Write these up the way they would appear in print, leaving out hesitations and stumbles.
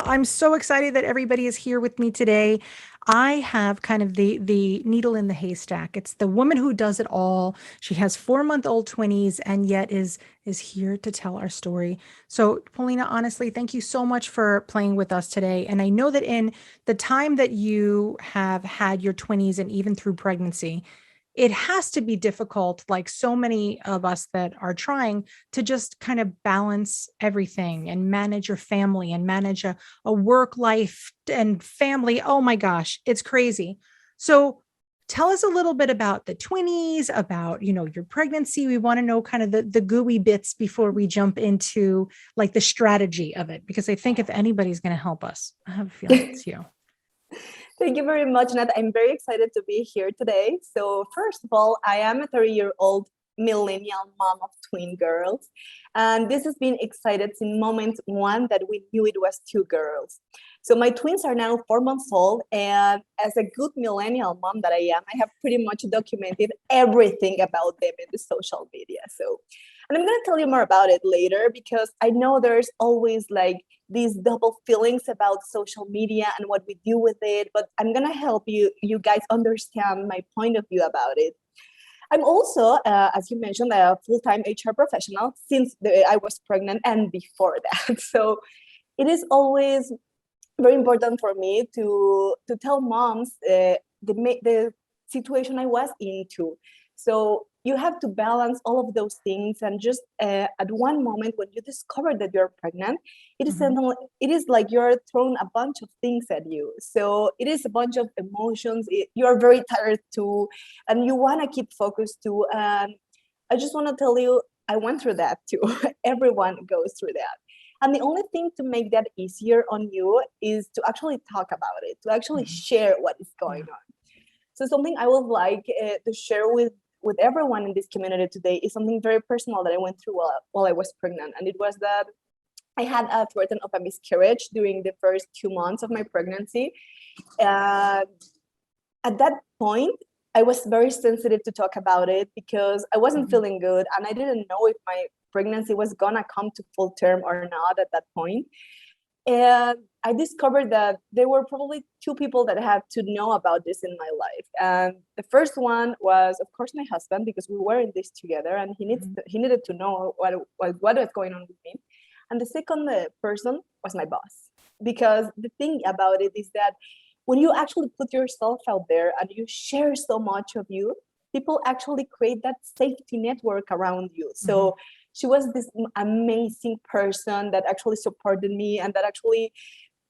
Paulina. I'm so excited that everybody is here with me today. I have kind of the needle in the haystack. It's the woman who does it all. She has 4-month-old twinnies and yet is here to tell our story. So, Paulina, honestly, thank you so much for playing with us today. And I know that in the time that you have had your twinnies and even through pregnancy, it has to be difficult, like so many of us that are trying to just kind of balance everything and manage your family and manage a work life and family. Oh my gosh, it's crazy. So tell us a little bit about the twinnies, about, your pregnancy. We want to know kind of the gooey bits before we jump into like the strategy of it, because I think if anybody's going to help us, I have a feeling it's you. Thank you very much, Nat. I'm very excited to be here today. So first of all, I am a 30-year-old millennial mom of twin girls. And this has been excited since moment one that we knew it was two girls. So my twins are now 4 months old. And as a good millennial mom that I am, I have pretty much documented everything about them in the social media. And I'm going to tell you more about it later, because I know there's always like these double feelings about social media and what we do with it. But I'm going to help you guys understand my point of view about it. I'm also, as you mentioned, a full-time HR professional since I was pregnant and before that. So it is always very important for me to tell moms the situation I was into. So you have to balance all of those things, and just at one moment when you discover that you're pregnant, it is like you're thrown a bunch of things at you. So it is a bunch of emotions. You're very tired too, and you want to keep focused too. And I just want to tell you, I went through that too. Everyone goes through that. And the only thing to make that easier on you is to actually talk about it, to actually share what is going on. So something I would like to share with everyone in this community today is something very personal that I went through while I was pregnant. And it was that I had a threat of a miscarriage during the first 2 months of my pregnancy. And at that point, I was very sensitive to talk about it because I wasn't feeling good. And I didn't know if my pregnancy was gonna come to full term or not at that point. And I discovered that there were probably two people that had to know about this in my life. And the first one was, of course, my husband, because we were in this together, and he needed to know what was going on with me. And the second person was my boss, because the thing about it is that when you actually put yourself out there and you share so much of you, people actually create that safety network around you. So she was this amazing person that actually supported me and that actually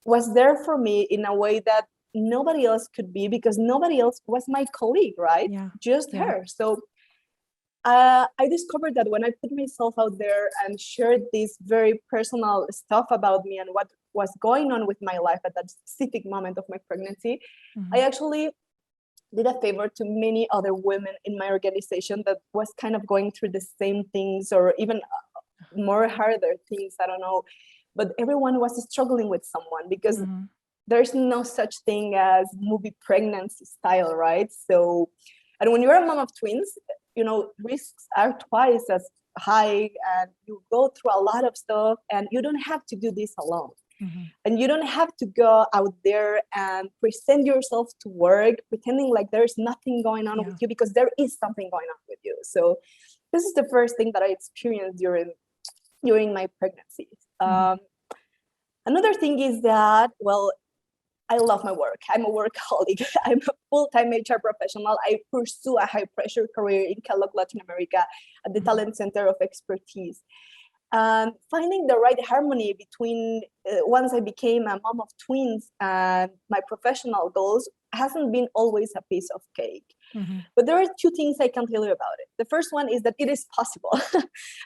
was there for me in a way that nobody else could be, because nobody else was my colleague, right? Just her. So I discovered that when I put myself out there and shared this very personal stuff about me and what was going on with my life at that specific moment of my pregnancy, I actually did a favor to many other women in my organization that was kind of going through the same things, or even more harder things, I don't know. But everyone was struggling with someone, because there's no such thing as movie pregnancy style, right? So, and when you're a mom of twins, risks are twice as high, and you go through a lot of stuff, and you don't have to do this alone. And you don't have to go out there and present yourself to work pretending like there's nothing going on with you, because there is something going on with you. So this is the first thing that I experienced during my pregnancy. Another thing is that, well, I love my work. I'm a workaholic. I'm a full-time HR professional. I pursue a high-pressure career in Kellogg Latin America at the Talent Center of Expertise. And finding the right harmony between once I became a mom of twins and my professional goals hasn't been always a piece of cake. But there are two things I can tell you about it. The first one is that it is possible.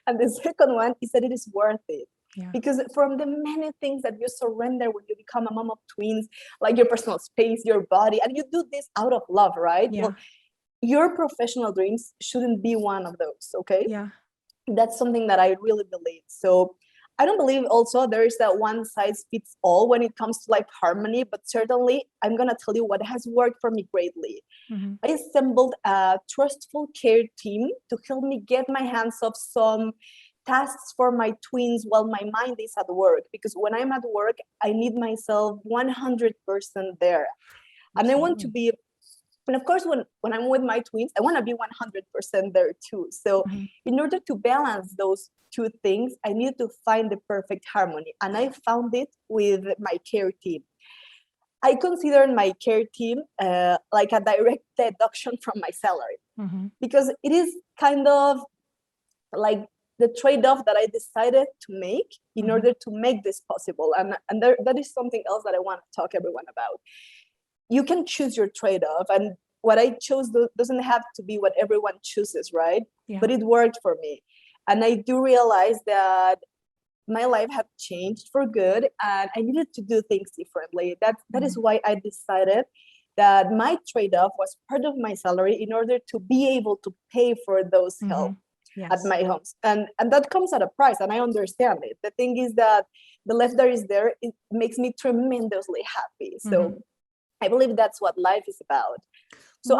And the second one is that it is worth it. Because from the many things that you surrender when you become a mom of twins, like your personal space, your body, and you do this out of love, right? Well, your professional dreams shouldn't be one of those, okay? That's something that I really believe. So I don't believe also there is that one size fits all when it comes to life harmony, but certainly I'm going to tell you what has worked for me greatly. I assembled a trustful care team to help me get my hands off some tasks for my twins while my mind is at work, because when I'm at work, I need myself 100% there. And I want to be, and of course, when I'm with my twins, I want to be 100% there too. So in order to balance those two things, I need to find the perfect harmony. And I found it with my care team. I consider my care team like a direct deduction from my salary, because it is kind of like the trade-off that I decided to make in order to make this possible. And that is something else that I want to talk everyone about. You can choose your trade-off, and what I chose doesn't have to be what everyone chooses, right? Yeah. But it worked for me. And I do realize that my life had changed for good, and I needed to do things differently. That is why I decided that my trade-off was part of my salary in order to be able to pay for those help at my homes. And that comes at a price, and I understand it. The thing is that the life that is there, it makes me tremendously happy. So I believe that's what life is about. So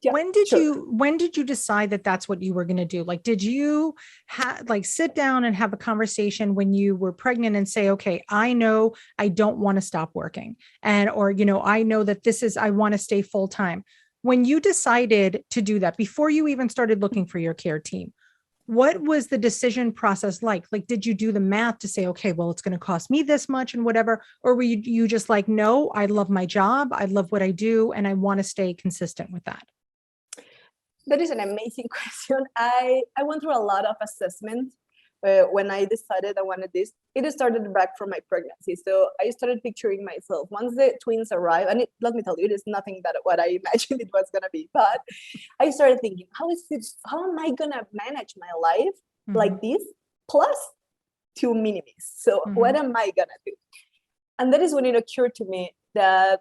when did you decide that that's what you were going to do? Like, did you sit down and have a conversation when you were pregnant and say, okay, I know I don't want to stop working, or, I know that I want to stay full time. When you decided to do that, before you even started looking for your care team, what was the decision process like? Like, did you do the math to say, okay, well, it's going to cost me this much and whatever? Or were you just like, no, I love my job, I love what I do, and I want to stay consistent with that? That is an amazing question. I went through a lot of assessment when I decided I wanted this. It started back from my pregnancy. So I started picturing myself once the twins arrive, and let me tell you, it is nothing that what I imagined it was going to be. But I started thinking, how am I going to manage my life like this plus 2 minimis? So what am I going to do? And that is when it occurred to me that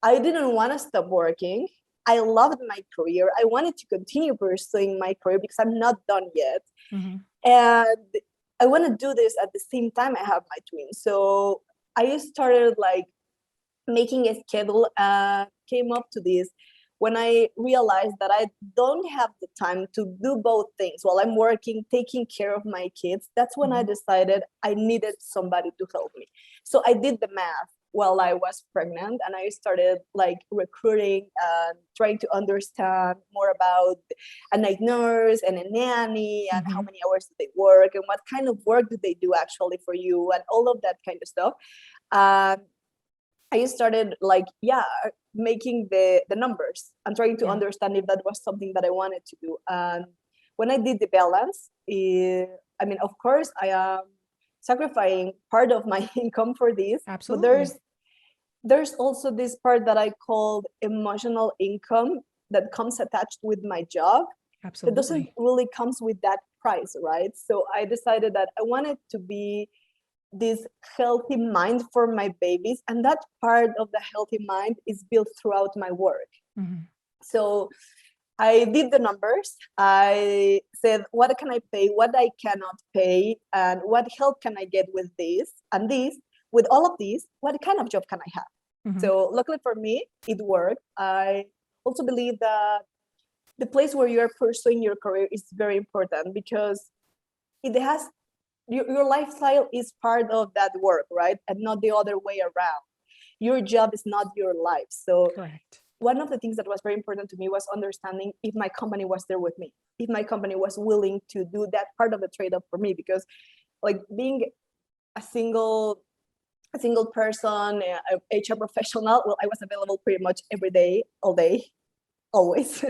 I didn't want to stop working. I loved my career. I wanted to continue pursuing my career because I'm not done yet. And I want to do this at the same time I have my twins. So I started making a schedule, came up to this when I realized that I don't have the time to do both things while I'm working, taking care of my kids. That's when I decided I needed somebody to help me. So I did the math while I was pregnant, and I started recruiting and trying to understand more about a night nurse and a nanny and how many hours do they work and what kind of work do they do actually for you and all of that kind of stuff. I started making the numbers and trying to understand if that was something that I wanted to do. And when I did the balance, of course I am sacrificing part of my income for this. Absolutely. But there's also this part that I call emotional income that comes attached with my job. Absolutely. It doesn't really comes with that price, right? So I decided that I wanted to be this healthy mind for my babies, and that part of the healthy mind is built throughout my work. So I did the numbers. I said, what can I pay, what I cannot pay, and what help can I get with this and this? With all of these, what kind of job can I have? So luckily for me, it worked. I also believe that the place where you're pursuing your career is very important, because it has your lifestyle is part of that work, right? And not the other way around. Your job is not your life. So correct. One of the things that was very important to me was understanding if my company was there with me, if my company was willing to do that part of the trade-off for me, because being a single person, a HR professional, well, I was available pretty much every day, all day, always.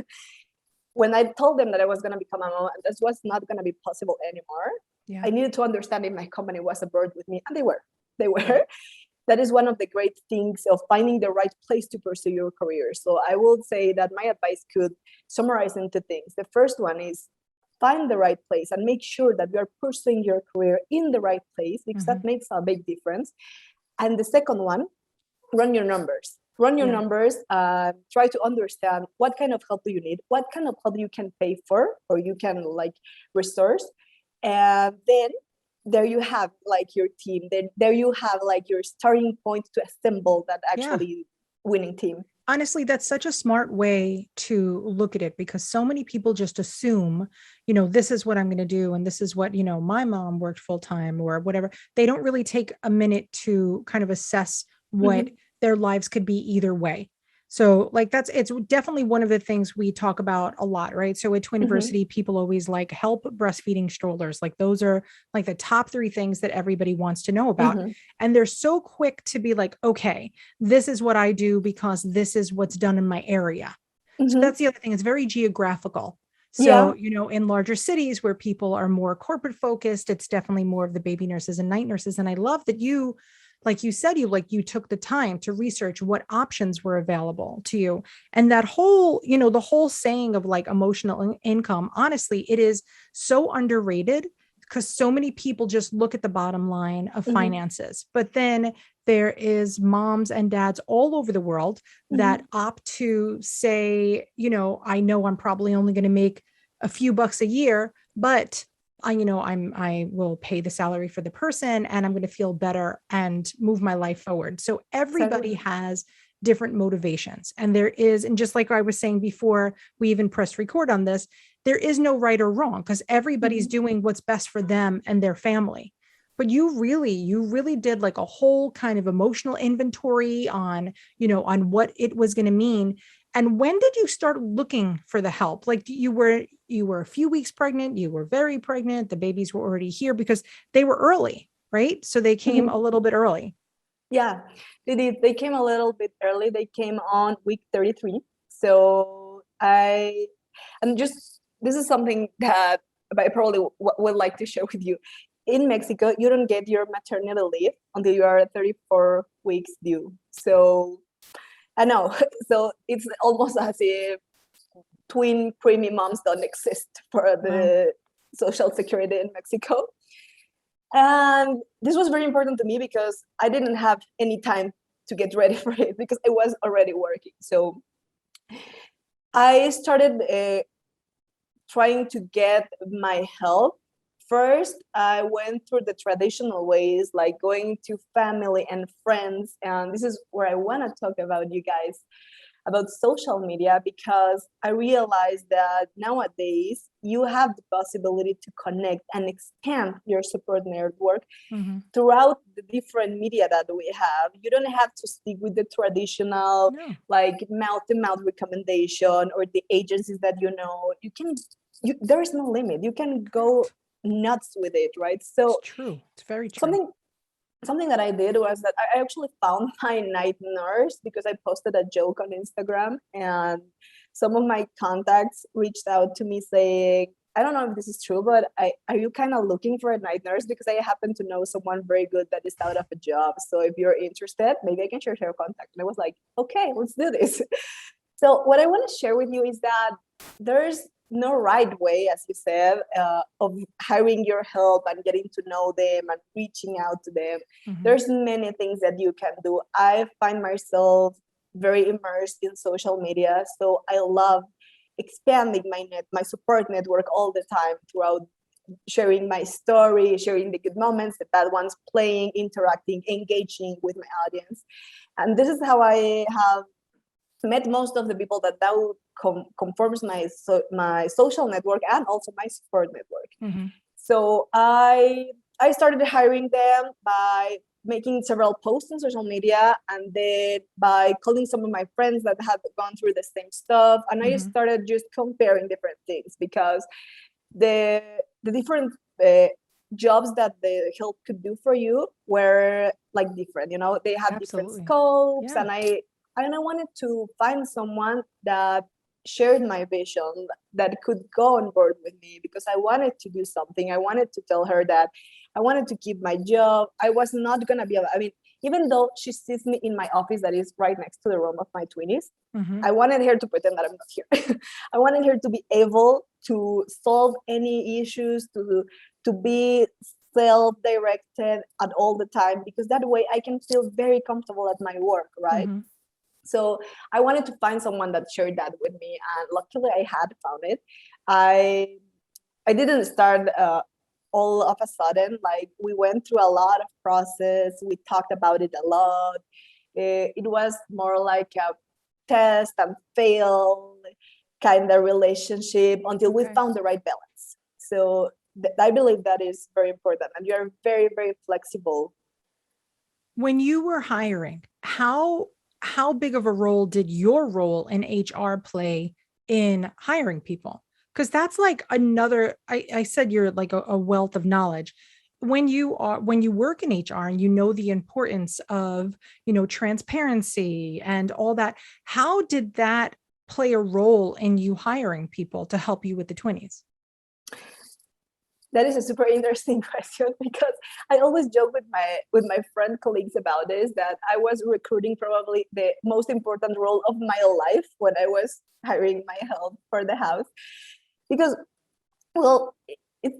When I told them that I was going to become a mom, this was not going to be possible anymore. Yeah. I needed to understand if my company was aboard with me, and they were. Yeah. That is one of the great things of finding the right place to pursue your career. So I will say that my advice could summarize into things. The first one is find the right place and make sure that you are pursuing your career in the right place, because that makes a big difference. And the second one, run your numbers. Run your numbers, try to understand what kind of help do you need, what kind of help you can pay for, or you can resource. And then there you have your team. Then there you have your starting point to assemble that actually winning team. honestly, that's such a smart way to look at it, because so many people just assume, this is what I'm going to do. And this is what, my mom worked full time or whatever. They don't really take a minute to kind of assess what Mhm, their lives could be either way. So like it's definitely one of the things we talk about a lot, right? So at mhm, Twiniversity, people always like help breastfeeding strollers. Like those are like the top three things that everybody wants to know about. mhm, And they're so quick to be like, okay, this is what I do because this is what's done in my area. So mhm. that's the other thing. It's very geographical. Yeah. So, in larger cities where people are more corporate focused, it's definitely more of the baby nurses and night nurses. And I love that you, like you said, you took the time to research what options were available to you. And that whole, the whole saying of like emotional income, honestly, it is so underrated because so many people just look at the bottom line of Mhm, finances. But then there is moms and dads all over the world that mhm. opt to say, I know I'm probably only going to make a few bucks a year, but I will pay the salary for the person and I'm going to feel better and move my life forward. So everybody Exactly. has different motivations. And there is, and just like I was saying before we even pressed record on this, there is no right or wrong because everybody's Mhm. doing what's best for them and their family. But you really did like a whole kind of emotional inventory on, on what it was going to mean. And when did you start looking for the help? Like you were a few weeks pregnant, you were very pregnant, the babies were already here because they were early, right? So they came a Mhm. little bit early. Yeah, they did. They came a little bit early. They came on week 33. So and just, this is something that I probably would like to share with you. In Mexico, you don't get your maternity leave until you are 34 weeks due. So I know. So it's almost as if twin preemie moms don't exist for Wow. the social security in Mexico. And this was very important to me because I didn't have any time to get ready for it because I was already working. So I started trying to get my help. First, I went through the traditional ways, like going to family and friends. And this is where I want to talk about you guys about social media, because I realized that nowadays you have the possibility to connect and expand your support network Mm-hmm. throughout the different media that we have. You don't have to stick with the traditional, No, like mouth to mouth recommendation or the agencies that you can, there is no limit. You can go correct. nuts with it, right? It's So true. It's very true. something something that I did was that I actually found my night nurse because I posted a joke on Instagram, and some of my contacts reached out to me saying, I don't know if this is true, but are you kind of looking for a night nurse? Because I happen to know someone very good that is out of a job. So if you're interested, maybe I can share her contact. And I was like, okay, let's do this. So what I want to share with you is that there's no right way, as you said, of hiring your help and getting to know them and reaching out to them. Mm-hmm. There's many things that you can do. I find myself very immersed in social media, so I love expanding my support network all the time throughout sharing my story, sharing the good moments, the bad ones, playing, interacting, engaging with my audience. And this is how I have met most of the people that conforms my social network and also my support network. Mm-hmm. So I started hiring them by making several posts on social media, and then by calling some of my friends that had gone through the same stuff, and I Mm-hmm. started just comparing different things because the different uh, jobs that the help could do for you were like different. They had different Absolutely. scopes, Yeah. and I wanted to find someone that shared my vision, that could go on board with me, because I wanted to do something. I wanted to tell her that I wanted to keep my job. I was not gonna be I mean, even though she sees me in my office that is right next to the room of my twinnies, Mm-hmm. I wanted her to pretend that I'm not here. I wanted her to be able to solve any issues, to be self-directed at all the time, because that way I can feel very comfortable at my work, right? Mm-hmm. So I wanted to find someone that shared that with me, and luckily I had found it. I didn't start all of a sudden. Like, we went through a lot of process. We talked about it a lot. It was more like test and fail kind of relationship until we Okay. found the right balance. So I believe that is very important, and you're very, very flexible. When you were hiring, how big of a role did your role in HR play in hiring people? Because that's like another, I said you're like a wealth of knowledge. When you work in HR and you know the importance of, transparency and all that, how did that play a role in you hiring people to help you with the twinnies? That is a super interesting question, because I always joke with my friend colleagues about this, that I was recruiting probably the most important role of my life when I was hiring my help for the house. Because, well, it,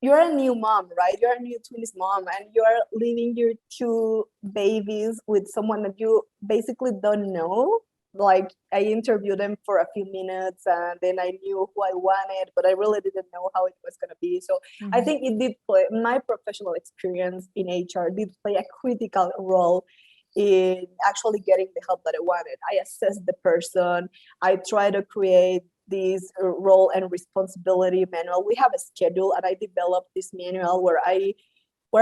you're a new mom, right? You're a new twins mom, and you're leaving your two babies with someone that you basically don't know. Like, I interviewed them for a few minutes, and then I knew who I wanted, but I really didn't know how it was going to be. So I Mhm. think it did play, my professional experience in HR did play a critical role in actually getting the help that I wanted. I assessed the person. I try to create this role and responsibility manual. We have a schedule, and I developed this manual where I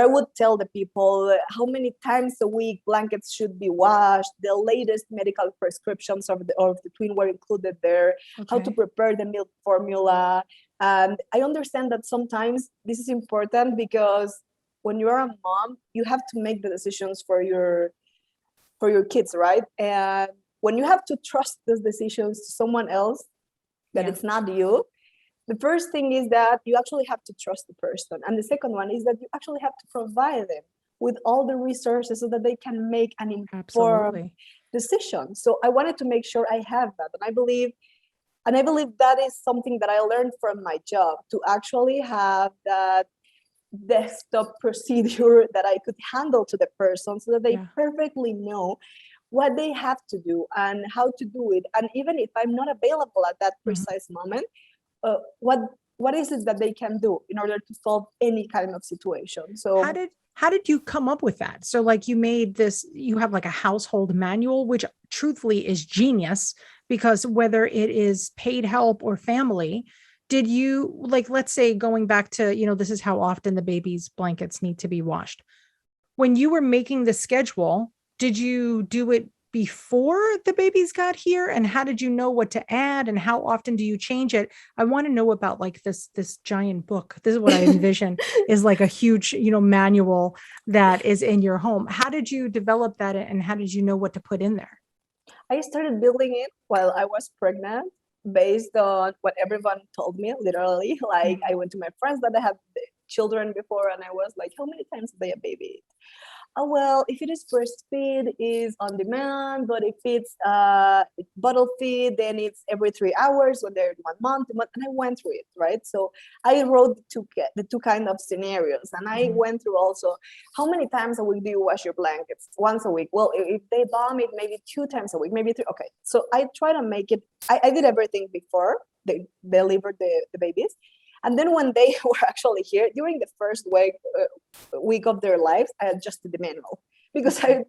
would tell the people how many times a week blankets should be washed, the latest medical prescriptions of the twin were included there, how to Okay. prepare the milk formula. And I understand that sometimes this is important, because when you're a mom, you have to make the decisions for your kids, right? And when you have to trust those decisions to someone else, that Yeah. it's not you, the first thing is that you actually have to trust the person. And the second one is that you actually have to provide them with all the resources so that they can make an informed Absolutely. decision. So I wanted to make sure I have that. And I believe that is something that I learned from my job, to actually have that desktop procedure that I could handle to the person, so that they Yeah. perfectly know what they have to do and how to do it. And even if I'm not available at that Mhm. precise moment, uh, what what is it that they can do in order to solve any kind of situation. How So did you come up with that? So like you made this, you have like a household manual, which truthfully is genius, because whether it is paid help or family, did you like, let's say going back to, this is how often the baby's blankets need to be washed. When you were making the schedule, did you do it before the babies got here? And how did you know what to add? And how often do you change it? I want to know about like this giant book. This is what I envision is like a huge, manual that is in your home. How did you develop that and how did you know what to put in there? I started building it while I was pregnant, based on what everyone told me, literally. Like, I Mhm. went to my friends that had children before, and I was like, how many times a day a baby? Oh, well, if it is breastfeed, is on demand, but if it's bottle feed, then it's every 3 hours when they're 1 month, and I went through it, right? So I wrote the two kind of scenarios, and I Mhm. went through also, how many times a week do you wash your blankets? Once a week. Well, if they vomit, maybe 2 times a week, maybe three. Okay, so I try to make it. I did everything before they delivered the babies, and then when they were actually here during the first week of their lives, I adjusted the manual, because Okay.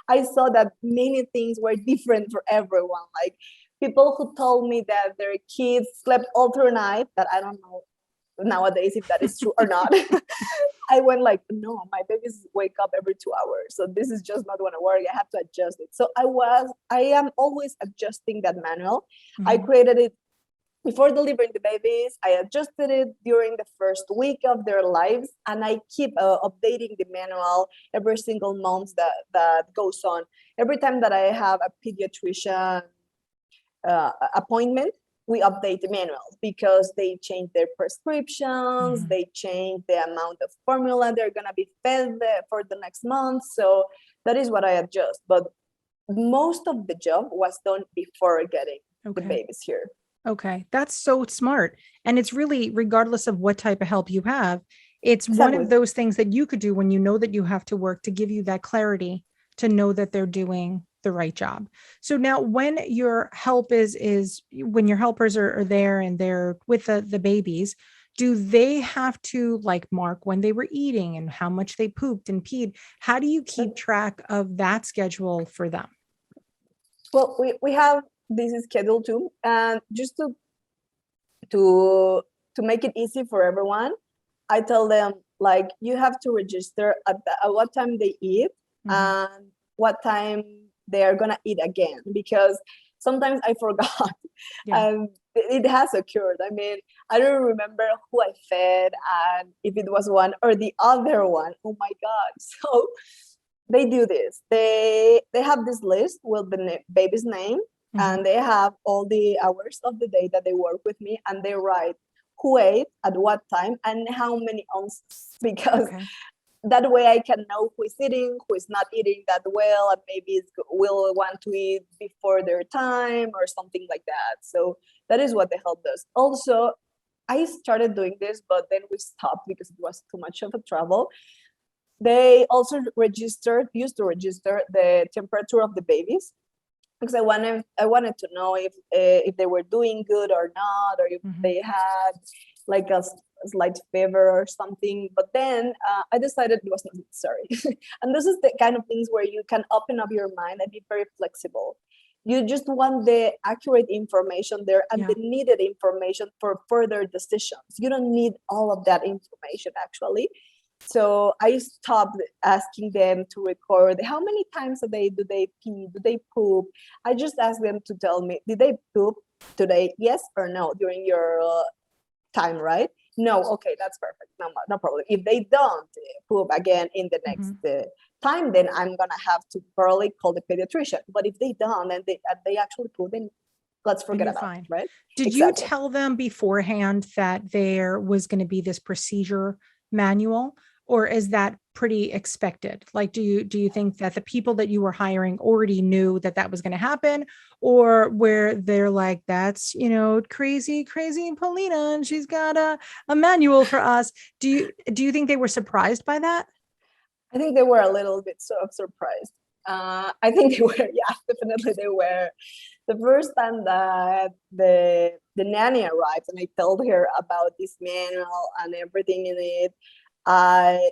I saw that many things were different for everyone. Like, people who told me that their kids slept all through night, that I don't know nowadays if that is true or not. I went like, no, my babies wake up every 2 hours, so this is just not going to work. I have to adjust it. So I am always adjusting that manual. I Mhm. created it before delivering the babies. I adjusted it during the first week of their lives, and I keep updating the manual every single month that goes on. Every time that I have a pediatrician appointment, we update the manual, because they change their prescriptions, Mhm. they change the amount of formula they're going to be fed for the next month. So that is what I adjust. But most of the job was done before getting the Okay. babies here. Okay, that's so smart. And it's really, regardless of what type of help you have, it's one Exactly. of those things that you could do when you know that you have to work to give you that clarity to know that they're doing the right job. So now when your help is when your helpers are there and they're with the babies, do they have to like mark when they were eating and how much they pooped and peed? How do you keep track of that schedule for them? Well, we have busy schedule too. And just to make it easy for everyone, I tell them, like, you have to register at what time they eat and what time they are gonna eat again, because sometimes I forgot. And it has occurred. I mean, I don't remember who I fed and if it was one or the other one. Oh my God. So they do this. They have this list with the baby's name, and they have all the hours of the day that they work with me, and they write who ate at what time and how many ounces, because that way I can know who is eating, who is not eating that well, and maybe will want to eat before their time or something like that. So that is what the help does. Also, I started doing this, but then we stopped because it was too much of a trouble. They also used to register the temperature of the babies, because I wanted to know if they were doing good or not, or if they had like a slight fever or something. But then I decided it was not necessary. And this is the kind of things where you can open up your mind and be very flexible. You just want the accurate information there and the needed information for further decisions. You don't need all of that information, actually. So I stopped asking them to record how many times a day do they pee, do they poop. I just asked them to tell me, did they poop today? Yes or no during your time, right? No, okay, that's perfect. No problem. If they don't poop again in the next time, then I'm gonna have to probably call the pediatrician. But if they don't and they actually poop, then let's forget about it, right? Did you tell them beforehand that there was going to be this procedure manual, or is that pretty expected? Like, do you think that the people that you were hiring already knew that that was going to happen, or where they're like, that's, crazy Paulina, and she's got a manual for us? Do you think they were surprised by that? I think they were a little bit surprised. I think they were, yeah, definitely they were. The first time that the nanny arrived and I told her about this manual and everything in it, I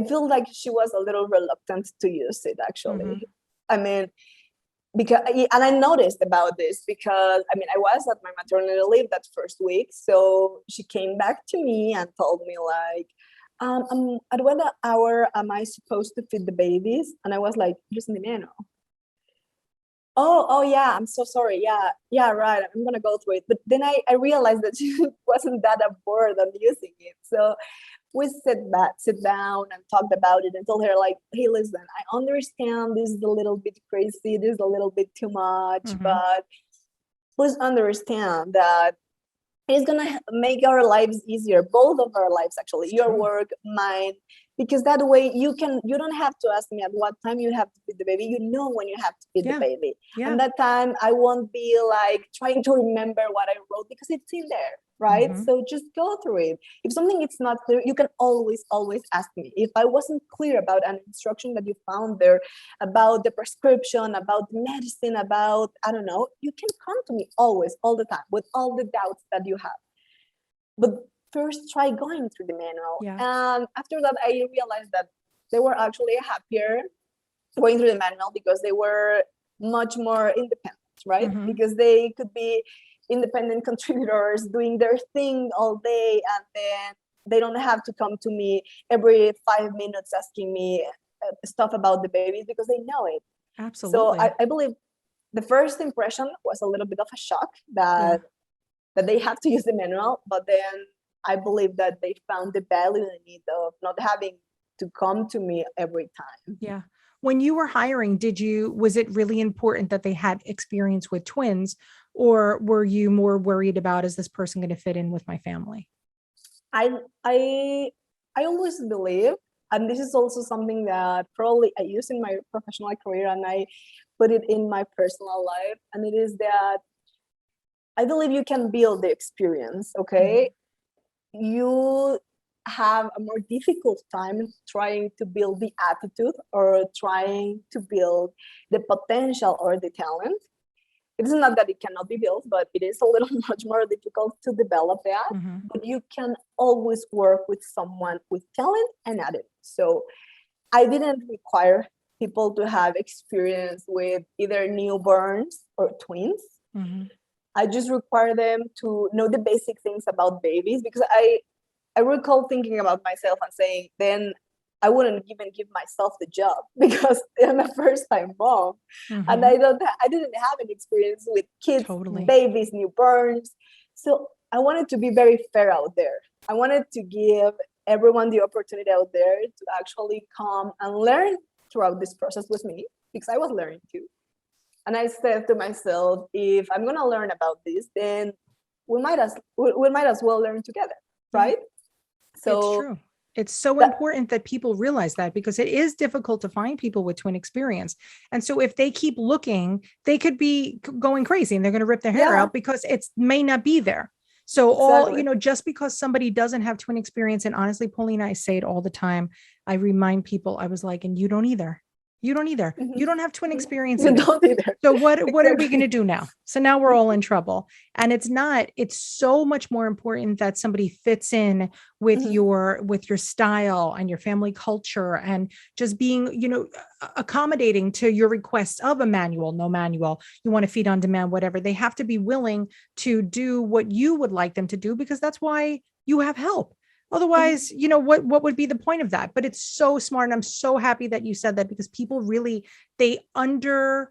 feel like she was a little reluctant to use it, actually. I mean, and I noticed about this because, I mean, I was at my maternity leave that first week. So she came back to me and told me, like, at what hour am I supposed to feed the babies? And I was like, using the manual. Oh yeah, I'm so sorry. Yeah, right. I'm gonna go through it. But then I realized that she wasn't that bored on using it. So we sit down and talked about it and told her, like, hey, listen, I understand this is a little bit crazy, this is a little bit too much, but please understand that it's gonna make our lives easier, both of our lives, actually, your work, mine, because that way you don't have to ask me at what time you have to feed the baby. You know when you have to feed the baby. And that time I won't be like trying to remember what I wrote because it's in there, right? So just go through it. If something is not clear, you can always ask me. If I wasn't clear about an instruction that you found there, about the prescription, about the medicine, about, I don't know, you can come to me always, all the time, with all the doubts that you have. But first, try going through the manual. And after that, I realized that they were actually happier going through the manual because they were much more independent, right? Because they could be independent contributors doing their thing all day, and then they don't have to come to me every 5 minutes asking me stuff about the babies because they know it. Absolutely. So I believe the first impression was a little bit of a shock that they have to use the manual, but then I believe that they found the value in it of not having to come to me every time. Yeah. When you were hiring, was it really important that they had experience with twins, or were you more worried about, is this person going to fit in with my family? I always believe, and this is also something that probably I use in my professional career and I put it in my personal life, and it is that I believe you can build the experience, okay? You have a more difficult time trying to build the attitude or trying to build the potential or the talent. It's not that it cannot be built, but it is a little much more difficult to develop that. But you can always work with someone with talent and attitude. So I didn't require people to have experience with either newborns or twins. Mhm. I just require them to know the basic things about babies, because I recall thinking about myself and saying, then I wouldn't even give myself the job because I'm a first time mom, and Mhm. I didn't have any experience with kids, Totally. babies, newborns. So I wanted to be very fair out there. I wanted to give everyone the opportunity out there to actually come and learn throughout this process with me, because I was learning too. And I said to myself, if I'm gonna learn about this, then we might as well learn together, Yeah. right? It's So true. It's so that, important that people realize that, because it is difficult to find people with twin experience. And so if they keep looking, they could be going crazy and they're going to rip their hair yeah, out because it may not be there. So exactly. just because somebody doesn't have twin experience, and honestly, Paulina, I say it all the time. I remind people, I was like, and you don't either. You don't either. Mhm. You don't have twin experience You either. don't either. So what are we going to Exactly. do now? So now we're all in trouble. And it's so much more important that somebody fits in with Mhm. your style and your family culture, and just being, accommodating to your request of a manual, no manual, you want to feed on demand, whatever. They have to be willing to do what you would like them to do, because that's why you have help. Mhm. Otherwise, what would be the point of that? But it's so smart. And I'm so happy that you said that, because people really, they under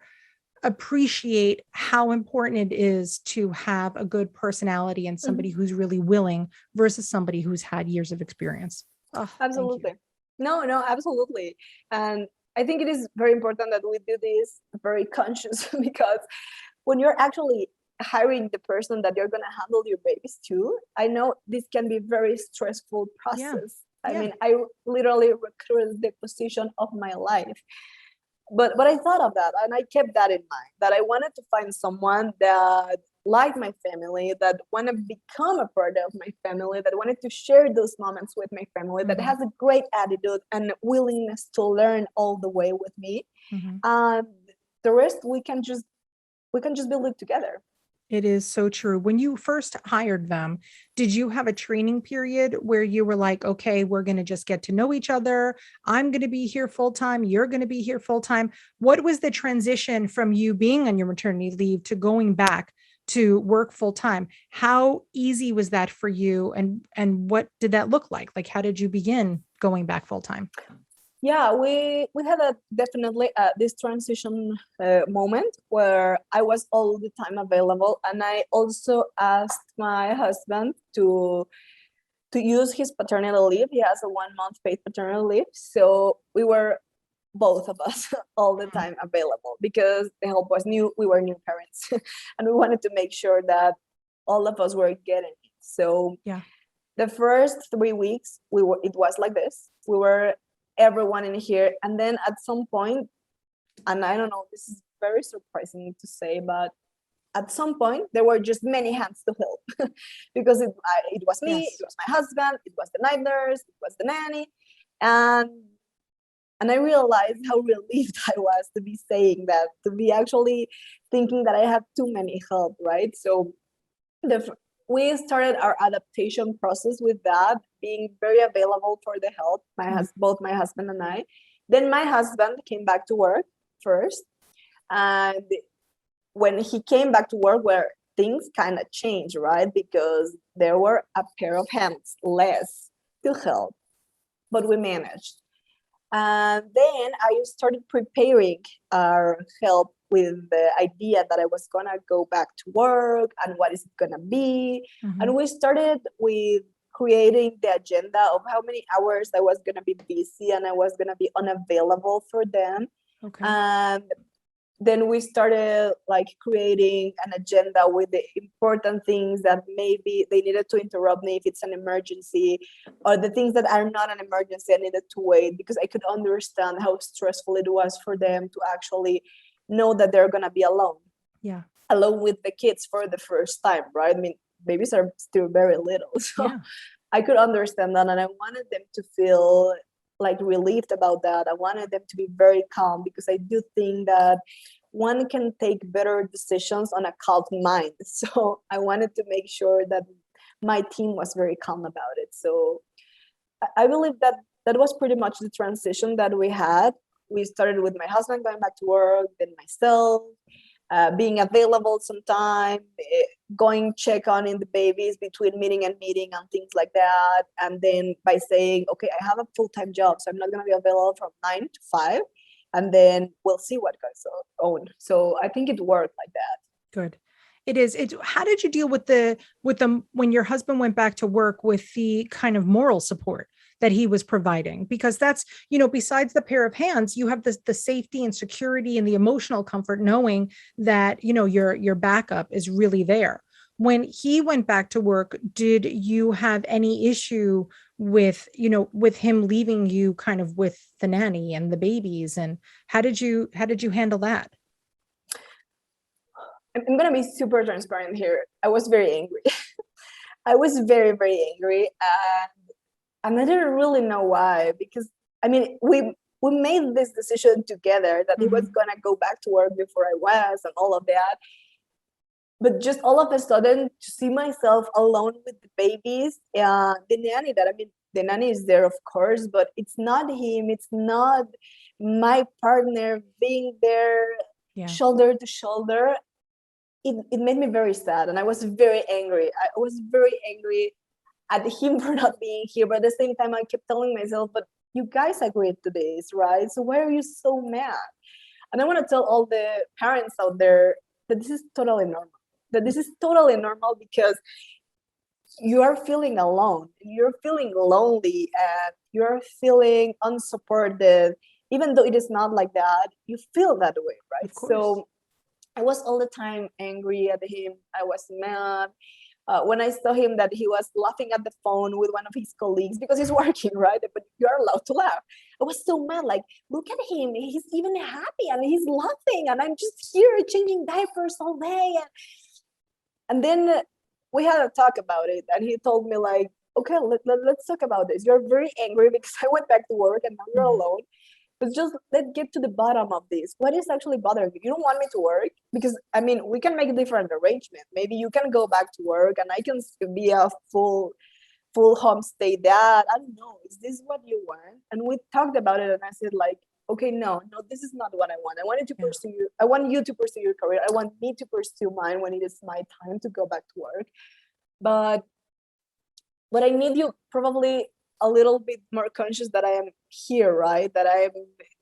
appreciate how important it is to have a good personality and somebody Mhm. who's really willing versus somebody who's had years of experience. Oh, thank you. Absolutely. No, absolutely. And I think it is very important that we do this very conscious because when you're actually hiring the person that you're going to handle your babies to, I know this can be very stressful Yeah. process. I Yeah. mean, I literally recruited the position of my life. But I thought of that and I kept that in mind, that I wanted to find someone that liked my family, that want to become a part of my family, that wanted to share those moments with my family, that Mhm. has a great attitude and willingness to learn all the way with me. Mhm. And the rest we can just build it together. It is so true. When you first hired them, did you have a training period where you were like, okay, we're going to just get to know each other? I'm going to be here full time. You're going to be here full time. What was the transition from you being on your maternity leave to going back to work full time? How easy was that for you? And what did that look like? Like, how did you begin going back full time? Yeah, we had a definitely this transition moment where I was all the time available, and I also asked my husband to use his paternity leave. He has a 1 month paid paternity leave, so we were both of us all the Mhm. time available because the help was new. We were new parents, and we wanted to make sure that all of us were getting it. So Yeah. the first 3 weeks it was like this. We were everyone in here, and then at some point, and I don't know, this is very surprising to say, but at some point there were just many hands to help because it was me, it Yes. was my husband, it was the night nurse, it was the nanny, and I realized how relieved I was to be saying that, to be actually thinking that I had too many help, right? So the we started our adaptation process with that, being very available for the help, Mhm. both my husband and I. Then my husband came back to work first, and when he came back to work, where things kind of changed, right? Because there were a pair of hands less to help, but we managed. And then I started preparing our help with the idea that I was gonna go back to work and what is it gonna be. And Mhm. we started with creating the agenda of how many hours I was gonna be busy and I was gonna be unavailable for them. Okay. And then we started like creating an agenda with the important things that maybe they needed to interrupt me if it's an emergency, or the things that are not an emergency I needed to wait, because I could understand how stressful it was for them to actually know that they're going to be Yeah. alone with the kids for the first time, right? I mean, babies are still very little, so Yeah. I could understand that, and I wanted them to feel like relieved about that. I wanted them to be very calm, because I do think that one can take better decisions on a calm mind. So I wanted to make sure that my team was very calm about it. So I believe that that was pretty much the transition that we had. we started with my husband going back to work, then myself, being available sometime, going check on in the babies between meeting and meeting and things like that. And then by saying, okay, I have a full-time job, so I'm not going to be available from 9 to 5. And then we'll see what goes on. So I think it worked like that. Good. It is. How did you deal with when your husband went back to work, with the kind of moral support that he was providing? Because that's, besides the pair of hands, you have the safety and security and the emotional comfort knowing that, your backup is really there. When he went back to work, did you have any issue with him leaving you kind of with the nanny and the babies? And how did you handle that? I'm going to be super transparent here. I was very angry. I was very, very angry. And I didn't really know why, because we made this decision together that he was going to go back to work before I was and all of that. But just all of a sudden to see myself alone with the babies and the nanny the nanny is there, of course, but it's not him. It's not my partner being there, shoulder to shoulder. It made me very sad, and I was very angry. I was very angry at him for not being here, but at the same time I kept telling myself, but you guys agreed to this, right? So why are you so mad? And I want to tell all the parents out there that this is totally normal, because you are feeling alone, you're feeling lonely, and you're feeling unsupported. Even though it is not like that, you feel that way, right? So I was all the time angry at him. I was mad. When I saw him that he was laughing at the phone with one of his colleagues, because he's working, right? But you're allowed to laugh. I was so mad, like, look at him. He's even happy and he's laughing. And I'm just here changing diapers all day. And then we had a talk about it. And he told me, like, okay, let's talk about this. You're very angry because I went back to work and now you're alone. But just let's get to the bottom of this. What is actually bothering you? You don't want me to work? Because, we can make a different arrangement. Maybe you can go back to work and I can be a full homestay dad. I don't know. Is this what you want? And we talked about it, and I said, like, okay, no, this is not what I want. I want you to pursue your career. I want me to pursue mine when it is my time to go back to work. But I need you probably a little bit more conscious that I am here, right? That I am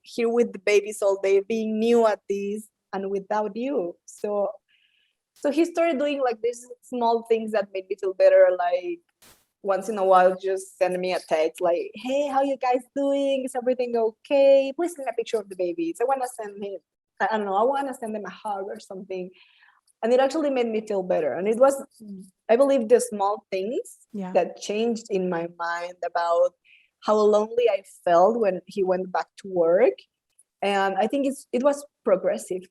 here with the babies all day, being new at this and without you. So he started doing like these small things that made me feel better. Like once in a while, just send me a text like, hey, how you guys doing? Is everything okay? Please send a picture of the babies. I want to send him, I don't know, I want to send them a hug or something. And it actually made me feel better. And it was, I believe, the small things that changed in my mind about how lonely I felt when he went back to work. And I think it was progressive.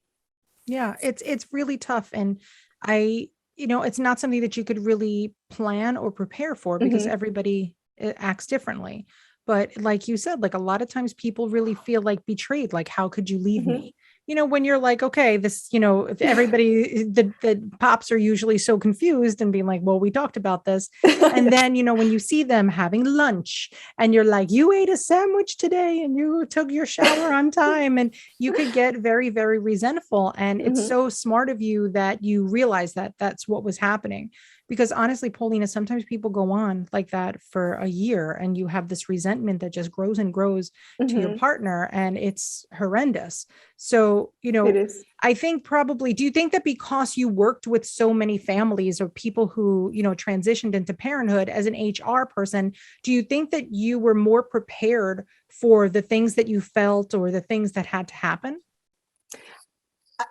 Yeah, it's really tough. And it's not something that you could really plan or prepare for, because everybody acts differently. But like you said, like a lot of times people really feel like betrayed. Like, how could you leave me? When you're like, okay, this, if everybody, the pops are usually so confused and being like, well, we talked about this. And then, when you see them having lunch and you're like, you ate a sandwich today and you took your shower on time, and you could get very, very resentful. And it's so smart of you that you realize that that's what was happening. Because honestly, Paulina, sometimes people go on like that for a year and you have this resentment that just grows and grows to your partner, and it's horrendous. So, it is. I think probably, do you think that because you worked with so many families or people who, transitioned into parenthood as an HR person, do you think that you were more prepared for the things that you felt or the things that had to happen?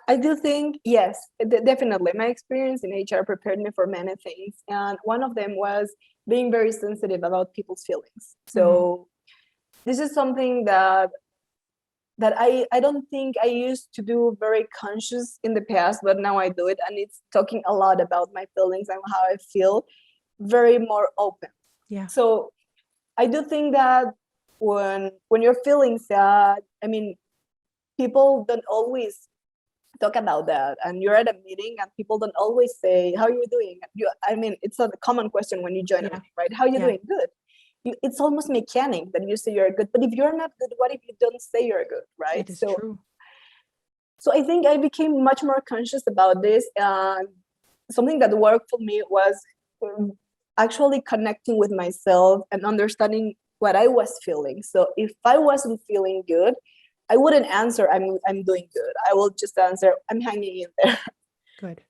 I do think, yes, definitely. My experience in HR prepared me for many things. And one of them was being very sensitive about people's feelings. So this is something that I don't think I used to do very conscious in the past, but now I do it. And it's talking a lot about my feelings and how I feel, very more open. Yeah. So I do think that when you're feeling sad, people don't always talk about that, and you're at a meeting and people don't always say, how are you doing? It's a common question when you join a meeting, right? How are you doing? Good. it's almost mechanic that you say you're good, but if you're not good, what if you don't say you're good, right? It is true. So I think I became much more conscious about this. Something that worked for me was actually connecting with myself and understanding what I was feeling. So if I wasn't feeling good, I wouldn't answer I'm doing good. I will just answer I'm hanging in there. Good.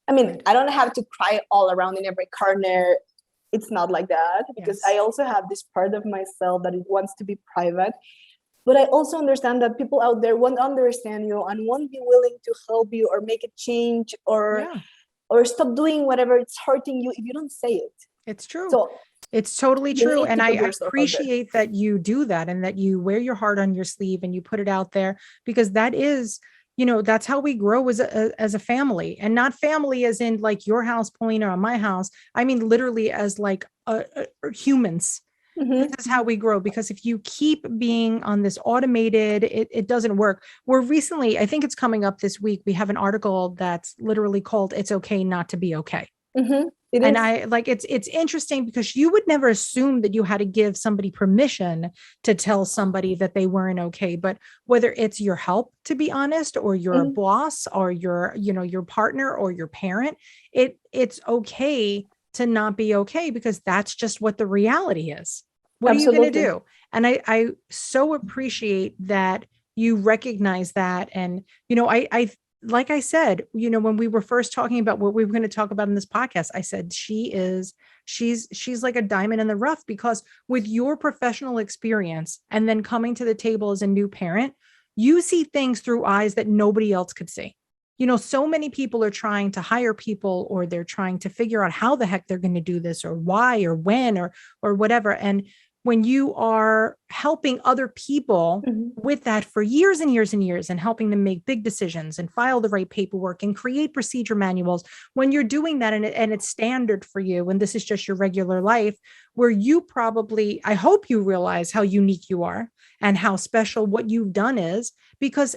I mean, Good. I don't have to cry all around in every corner. It's not like that, because Yes. I also have this part of myself that it wants to be private. But I also understand that people out there won't understand you and won't be willing to help you or make a change or Yeah, stop doing whatever it's hurting you if you don't say it. it's true. So It's totally you true. need And to I put yourself out there. appreciate that you do that and that you wear your heart on your sleeve and you put it out there, because that is, that's how we grow as a family, and not family as in like your house, Paulina, or my house. I mean, literally as like humans. This Mm-hmm. is how we grow, because if you keep being on this automated, it doesn't work. We're recently, I think it's coming up this week, we have an article that's literally called It's Okay Not to Be Okay. Mm-hmm. It And is. I like it's interesting because you would never assume that you had to give somebody permission to tell somebody that they weren't okay. But whether it's your help, to be honest, or your Mm-hmm. boss or your partner or your parent, it's okay to not be okay, because that's just what the reality is. What are you going to Absolutely. do? And I so appreciate that you recognize that. And I like I said, when we were first talking about what we were going to talk about in this podcast, I said she's like a diamond in the rough, because with your professional experience and then coming to the table as a new parent, you see things through eyes that nobody else could see. So many people are trying to hire people, or they're trying to figure out how the heck they're going to do this, or why, or when, or whatever. And when you are helping other people Mm-hmm. with that for years and years and years, and helping them make big decisions and file the right paperwork and create procedure manuals, when you're doing that and it's standard for you, and this is just your regular life, where you probably, I hope you realize how unique you are and how special what you've done is, because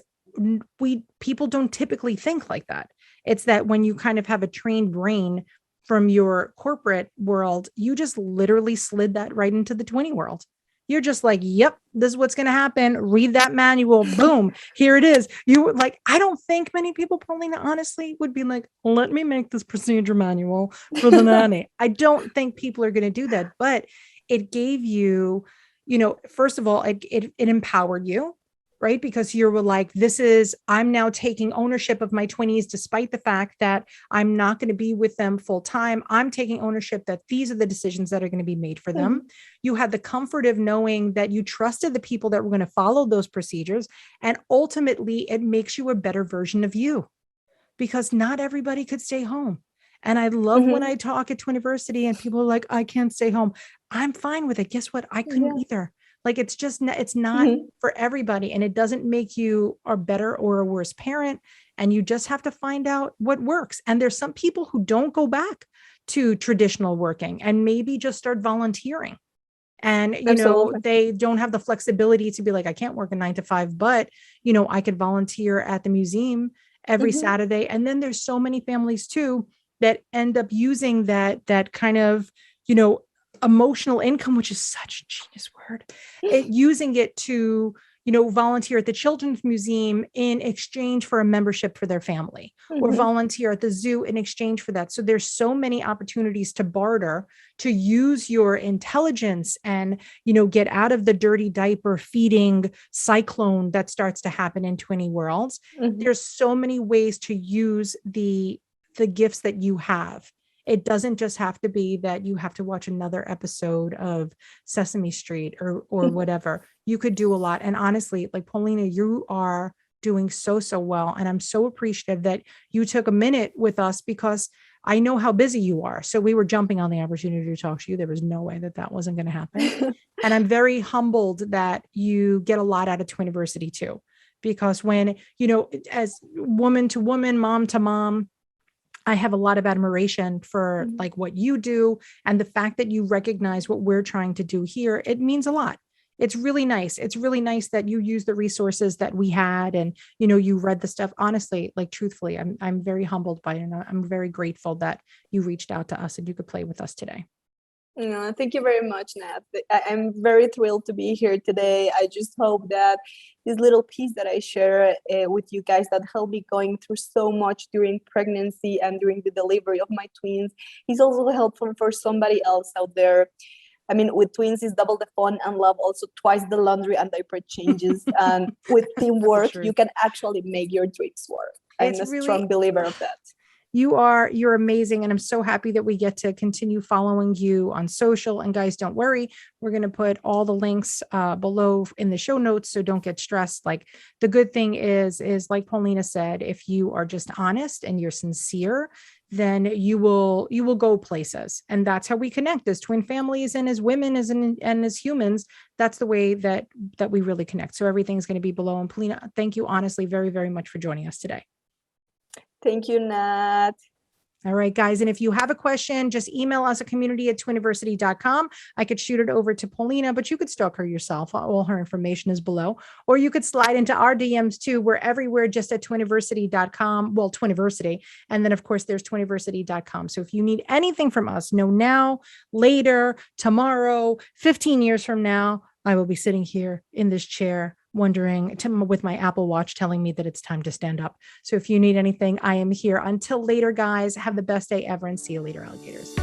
people don't typically think like that. It's that when you kind of have a trained brain from your corporate world, you just literally slid that right into the twinning world. You're just like, yep, this is what's going to happen. Read that manual. Boom. Here it is. You like, I don't think many people, Paulina, honestly would be like, let me make this procedure manual for the nanny. I don't think people are going to do that, but it gave you, first of all, it empowered you, right? Because you were like, I'm now taking ownership of my 20s, despite the fact that I'm not going to be with them full time. I'm taking ownership that these are the decisions that are going to be made for them. Mm-hmm. You had the comfort of knowing that you trusted the people that were going to follow those procedures. And ultimately, it makes you a better version of you, because not everybody could stay home. And I love when Mm-hmm. I talk at Twiniversity and people are like, I can't stay home. I'm fine with it. Guess what? I couldn't Yeah. either. Like, it's not Mm-hmm. for everybody, and it doesn't make you a better or a worse parent. And you just have to find out what works. And there's some people who don't go back to traditional working and maybe just start volunteering. And, Absolutely. they don't have the flexibility to be like, I can't work a 9 to 5, but, I could volunteer at the museum every Mm-hmm. Saturday. And then there's so many families too that end up using that kind of, emotional income, which is such a genius word, using it to, volunteer at the Children's Museum in exchange for a membership for their family, or Mm-hmm. volunteer at the zoo in exchange for that. So there's so many opportunities to barter, to use your intelligence and, get out of the dirty diaper feeding cyclone that starts to happen in Twinny worlds. Mm-hmm. There's so many ways to use the gifts that you have. It doesn't just have to be that you have to watch another episode of Sesame Street or whatever. You could do a lot. And honestly, like Paulina, you are doing so well. And I'm so appreciative that you took a minute with us, because I know how busy you are. So we were jumping on the opportunity to talk to you. There was no way that wasn't going to happen. And I'm very humbled that you get a lot out of Twiniversity too, because when, as woman to woman, mom to mom, I have a lot of admiration for Mm-hmm. like what you do, and the fact that you recognize what we're trying to do here. It means a lot. It's really nice. It's really nice that you use the resources that we had, and you read the stuff. Honestly, like truthfully, I'm very humbled by it, and I'm very grateful that you reached out to us and you could play with us today. Thank you very much, Nat. I'm very thrilled to be here today. I just hope that this little piece that I share with you guys that helped me going through so much during pregnancy and during the delivery of my twins is also helpful for somebody else out there. I mean, with twins is double the fun and love, also twice the laundry and diaper changes. And with teamwork, you can actually make your dreams work. I'm a strong believer of that. You're amazing. And I'm so happy that we get to continue following you on social. And guys, don't worry. We're going to put all the links below in the show notes. So don't get stressed. Like, the good thing is like Paulina said, if you are just honest and you're sincere, then you will go places. And that's how we connect as twin families and as women and as humans. That's the way that we really connect. So everything's going to be below. And Paulina, thank you honestly very, very much for joining us today. Thank you, Nat. All right, guys. And if you have a question, just email us at community@twiniversity.com. I could shoot it over to Paulina, but you could stalk her yourself. All her information is below. Or you could slide into our DMs too. We're everywhere just at twiniversity.com. Well, Twiniversity. And then, of course, there's twiniversity.com. So if you need anything from us, know now, later, tomorrow, 15 years from now, I will be sitting here in this chair wondering with my Apple Watch telling me that it's time to stand up. So if you need anything, I am here. Until later, guys, have the best day ever and see you later, alligators.